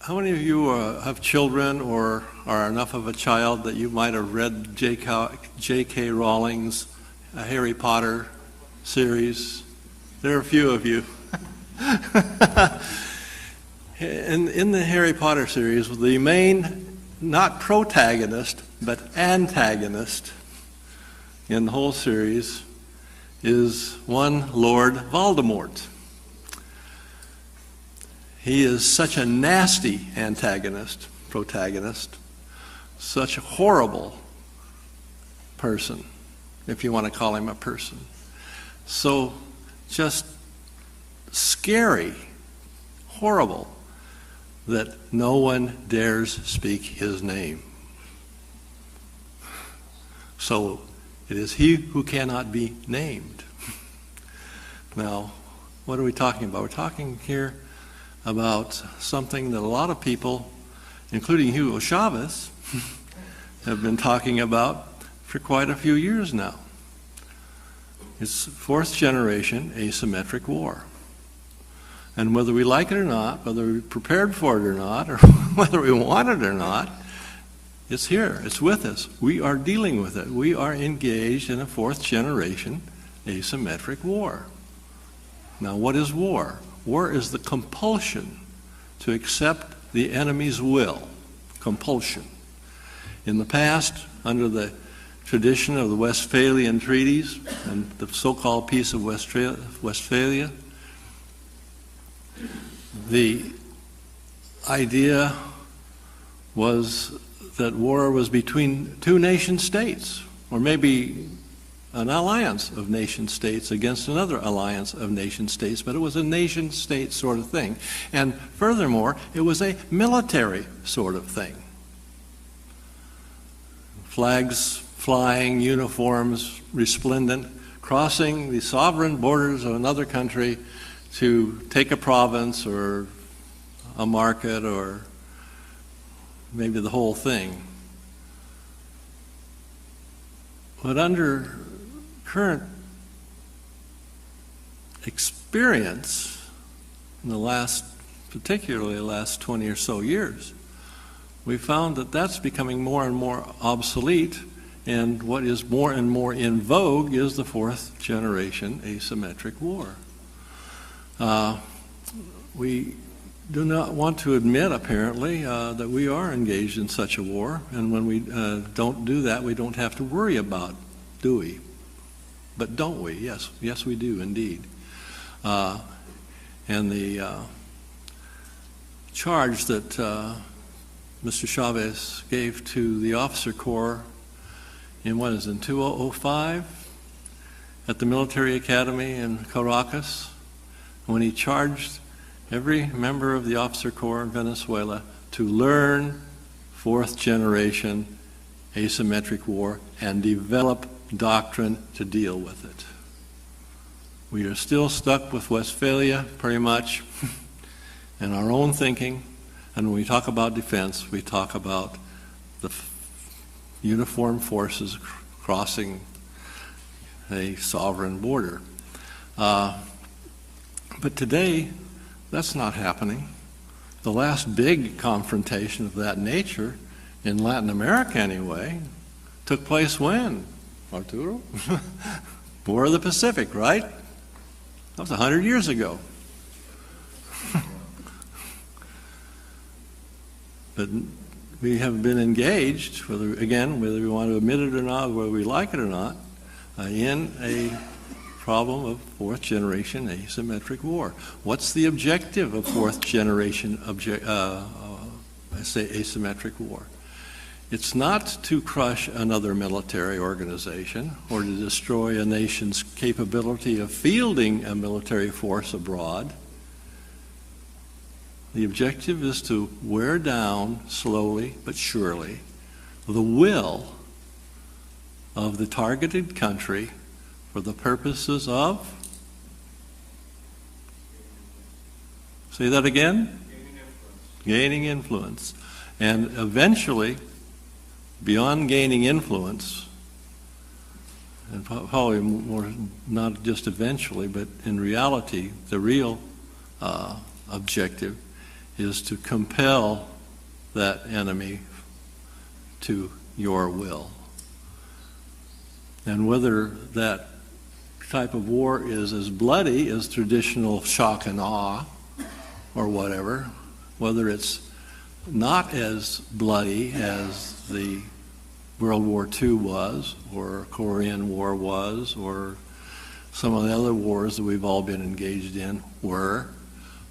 How many of you have children or are enough of a child that you might have read J.K. Rowling's Harry Potter series? There are a few of you. In the Harry Potter series, the main, not protagonist, but antagonist in the whole series is one Lord Voldemort. He is such a nasty protagonist, such a horrible person, if you want to call him a person. So just scary, horrible, that no one dares speak his name. So it is he who cannot be named. Now, what are we talking about? We're talking here about something that a lot of people, including Hugo Chavez, have been talking about for quite a few years now. It's fourth generation asymmetric war. And whether we like it or not, whether we're prepared for it or not, or whether we want it or not, it's here, it's with us. We are dealing with it. We are engaged in a fourth generation asymmetric war. Now, what is war? War is the compulsion to accept the enemy's will. Compulsion. In the past, under the tradition of the Westphalian treaties and the so-called Peace of Westphalia, the idea was that war was between two nation states, or maybe an alliance of nation states against another alliance of nation states, but it was a nation state sort of thing. And furthermore, it was a military sort of thing. Flags flying, uniforms resplendent, crossing the sovereign borders of another country to take a province or a market or maybe the whole thing. But under current experience in particularly the last 20 or so years, we found that that's becoming more and more obsolete, and what is more and more in vogue is the fourth generation asymmetric war. We do not want to admit, apparently, that we are engaged in such a war, and when we don't do that, we don't have to worry about, do we? But don't we? Yes, we do indeed. And the charge that Mr. Chavez gave to the officer corps in 2005 at the military academy in Caracas, when he charged every member of the officer corps in Venezuela to learn fourth generation asymmetric war and develop doctrine to deal with it. We are still stuck with Westphalia, pretty much, in our own thinking, and when we talk about defense, we talk about the uniformed forces crossing a sovereign border. But today, that's not happening. The last big confrontation of that nature, in Latin America anyway, took place when? Arturo? War of the Pacific, right? That was 100 years ago. But we have been engaged, whether we want to admit it or not, whether we like it or not, in a problem of fourth generation asymmetric war. What's the objective of fourth generation asymmetric war? It's not to crush another military organization or to destroy a nation's capability of fielding a military force abroad. The objective is to wear down, slowly but surely, the will of the targeted country for the purposes of, say that again? Gaining influence. And eventually, beyond gaining influence, and probably more, not just eventually, but in reality, the real objective is to compel that enemy to your will. And whether that type of war is as bloody as traditional shock and awe or whatever, whether it's not as bloody as the World War II was, or Korean War was, or some of the other wars that we've all been engaged in were,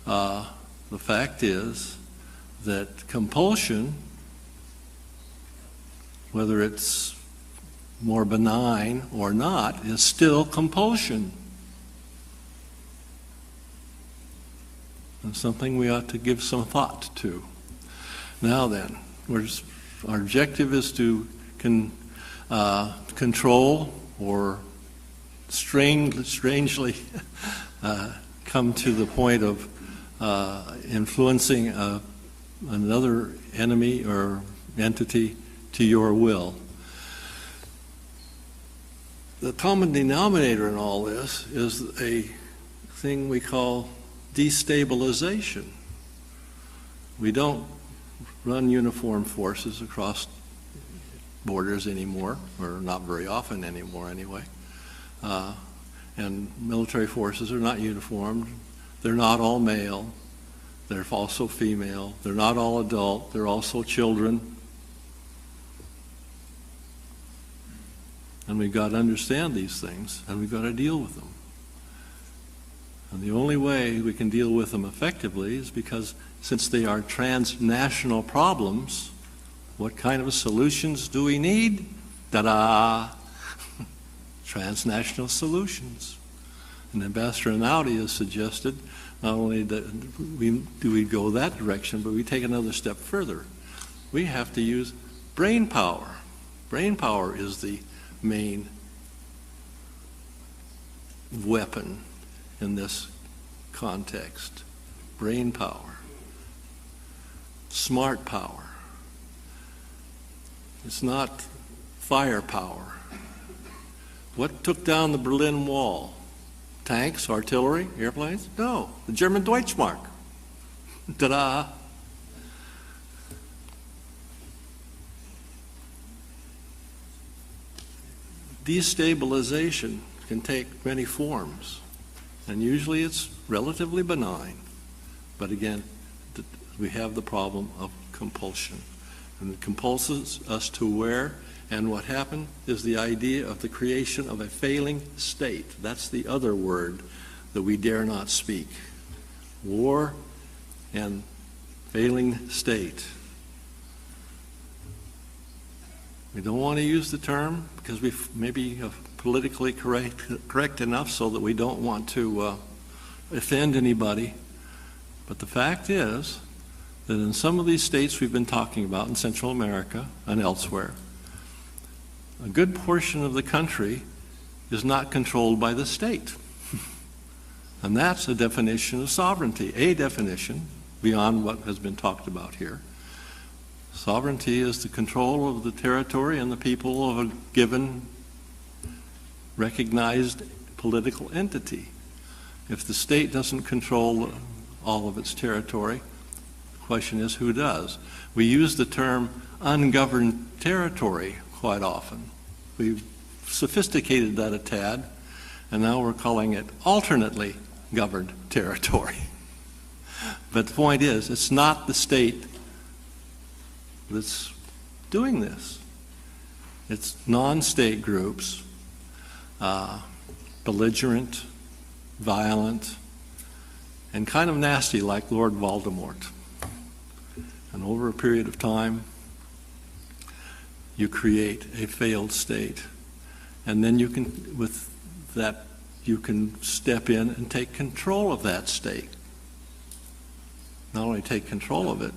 the fact is that compulsion, whether it's more benign or not, is still compulsion. And something we ought to give some thought to. Now then, our objective is to control or strangely come to the point of influencing another enemy or entity to your will. The common denominator in all this is a thing we call destabilization. We don't run uniformed forces across borders anymore, or not very often anymore anyway. And military forces are not uniformed. They're not all male. They're also female. They're not all adult. They're also children. And we've got to understand these things, and we've got to deal with them. And the only way we can deal with them effectively is because, since they are transnational problems, what kind of solutions do we need? Ta-da! Transnational solutions. And Ambassador Naudi has suggested not only that we go that direction, but we take another step further. We have to use brain power. Brain power is the main weapon in this context. Brain power. Smart power. It's not firepower. What took down the Berlin Wall? Tanks, artillery, airplanes? No, the German Deutschmark. Ta-da! Destabilization can take many forms, and usually it's relatively benign. But again, we have the problem of compulsion. And it compulses us to where, and what happened is the idea of the creation of a failing state. That's the other word that we dare not speak. War and failing state. We don't want to use the term because we maybe politically correct enough so that we don't want to offend anybody. But the fact is that in some of these states we've been talking about in Central America and elsewhere, a good portion of the country is not controlled by the state. And that's a definition of sovereignty, a definition beyond what has been talked about here. Sovereignty is the control of the territory and the people of a given recognized political entity. If the state doesn't control all of its territory, the question is who does? We use the term ungoverned territory quite often. We've sophisticated that a tad, and now we're calling it alternately governed territory. But the point is, it's not the state that's doing this. It's non-state groups, belligerent, violent, and kind of nasty like Lord Voldemort. And over a period of time, you create a failed state. And then you can, with that, you can step in and take control of that state. Not only take control of it,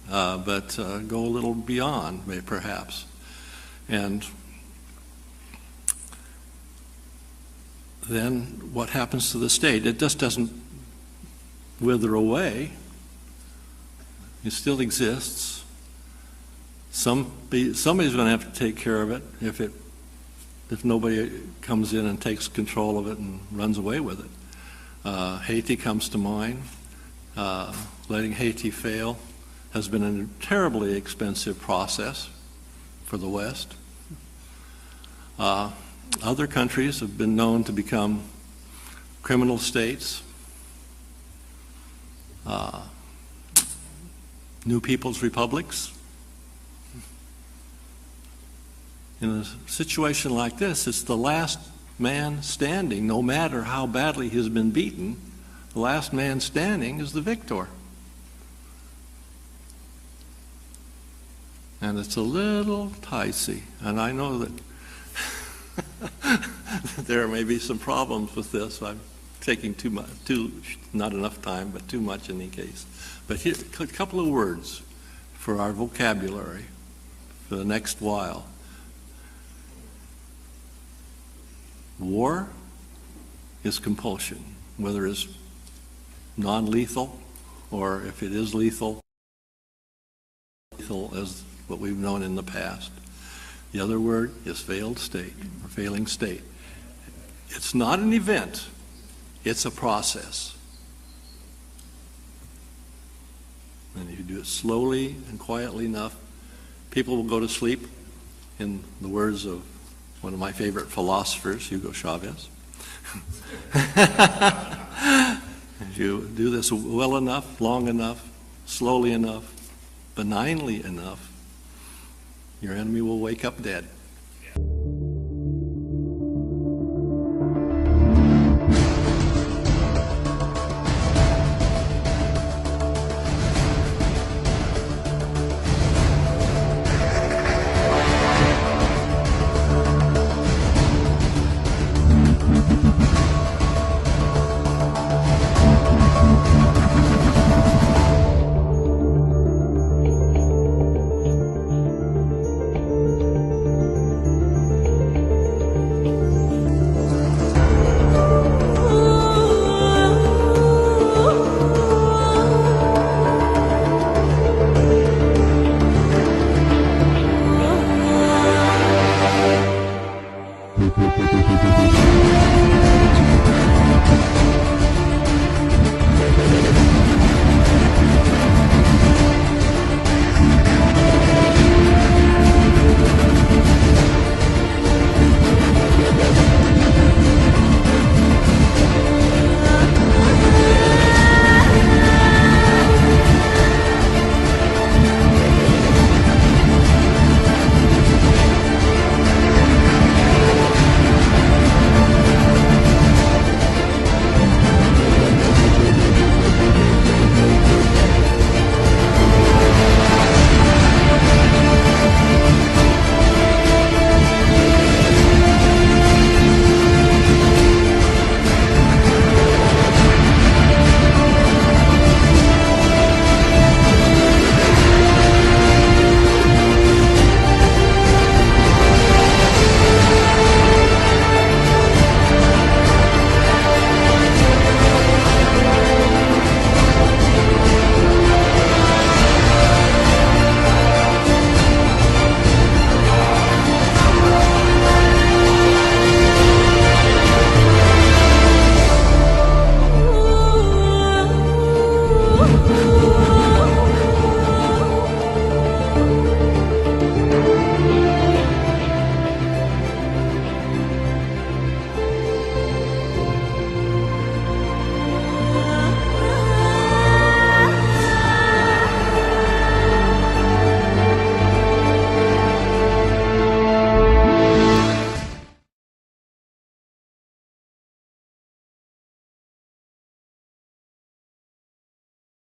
but go a little beyond, perhaps. And then what happens to the state? It just doesn't wither away. It still exists. Somebody's going to have to take care of it if nobody comes in and takes control of it and runs away with it. Haiti comes to mind. letting Haiti fail has been a terribly expensive process for the West. Other countries have been known to become criminal states, new people's republics. In a situation like this, it's the last man standing. No matter how badly he's been beaten, the last man standing is the victor. And it's a little dicey, and I know that there may be some problems with this. I'm taking too much, not enough time, but too much in any case. But here, a couple of words for our vocabulary for the next while. War is compulsion, whether it's non-lethal or if it is lethal as what we've known in the past. The other word is failed state or failing state. It's not an event, it's a process. And if you do it slowly and quietly enough, people will go to sleep, in the words of one of my favorite philosophers, Hugo Chavez. If you do this well enough, long enough, slowly enough, benignly enough, your enemy will wake up dead.